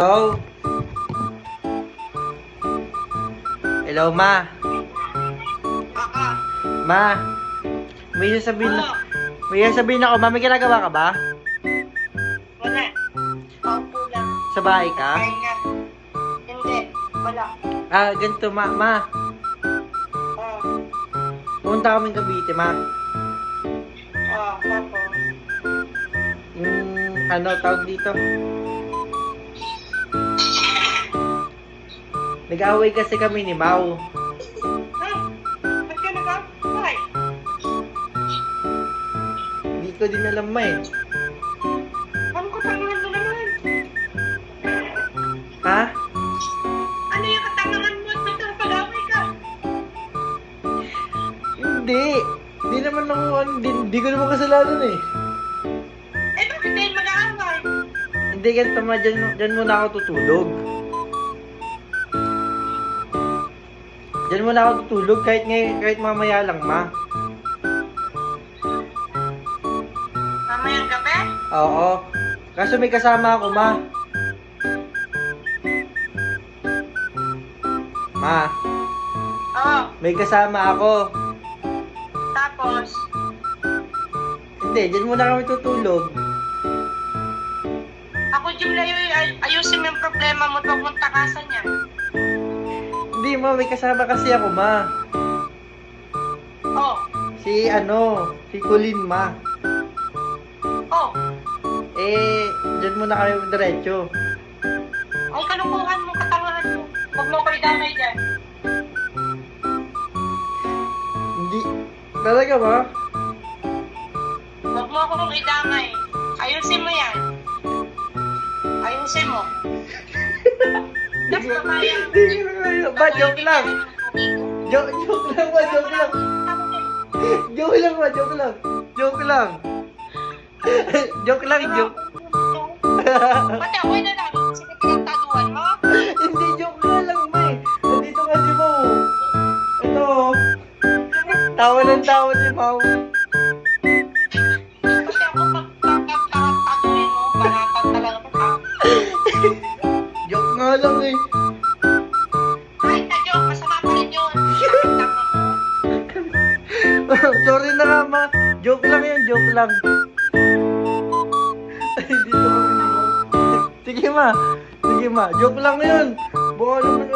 Hello? Hello, Ma. Ma. May sasabihin ako, Ma. May ginagawa ka ba? Wala. Paupo lang. Sa bahay ka? Pahinga. Hindi. Wala. Ganito, Ma. Ma. Oh. Pumunta kaming Cavite, Ma. Oh, tapos. Tawag dito? Nag-away kasi kami ni Mau. Ba't ka nag-away? Hindi ko din alam, Ma eh. Ano katangahan mo naman? Ha? Ano yung katangahan mo? Ba't napag-away ka? Hindi. Hindi naman ako, hindi ko naman kasalanan eh. Eh, bakit tayo mag-aaway? Hindi, ganito, Ma. Diyan muna ako tutulog. Diyan muna ako tutulog kahit mamaya lang, Ma. Mamayang gabi? Oo. Kaso may kasama ako, Ma. Ma, Oo. may kasama ako. Tapos? Hindi, diyan muna kami tutulog. Ako, Jim, ayusin mo yung problema mo. Huwag mong takasan yan. Hindi, Ma, may kasama kasi ako, Ma. Oh. Si Colin, Ma. Oh. Diyan muna kami diretso. Ay, kalukuhan mo, katangahan mo. Huwag mo ko idamay dyan. Hindi, talaga, Ma? Huwag mo akong idamay. Ayusin mo yan. Ayusin mo. Tapos mamaya. Hindi ko kaya. Ba, joke lang. Joke lang, Ma, joke lang. Joke lang, Ma, joke lang. Joke lang. Joke lang, joke. Pati ako na lang. Sige, pinagtaduan mo. Hindi, joke nga lang, Ma eh. Nandito nga si Mau. Ito. Tawa ng tawa si Mau. Pati ako pagtataduin mo. Panatan talaga. Joke nga lang eh. Kahit na joke, masama pa rin yun. Sorry na nga, Ma. Joke lang yun, joke lang. Ay, dito kami ni Mau. Sige, Ma. Sige, Ma. Joke lang yun. Buka naman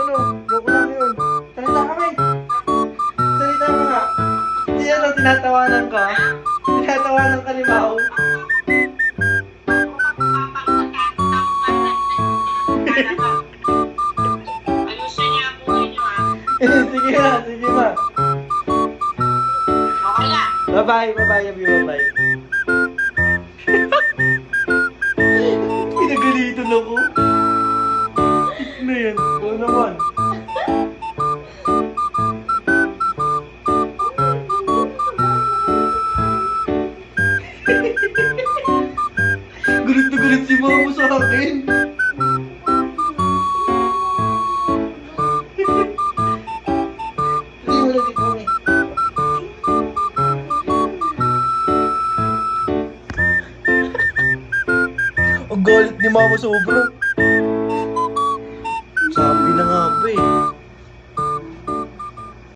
joke lang yun. Salita kami. Salita ka nga. Hindi tinatawanan ka. Tinatawanan ka ni Mau. Ayusin niya ang buhay niyo, ha? Sige, Ma. Sige, Ma. Okay na. Bye-bye. Bye-bye, Abi. Bye-bye. Pinagalitan ako. Ano yan? Ikaw naman. Galit na galit si Mama sa akin. Hindi mo lang ito eh. Ang galit ni Mama sobra.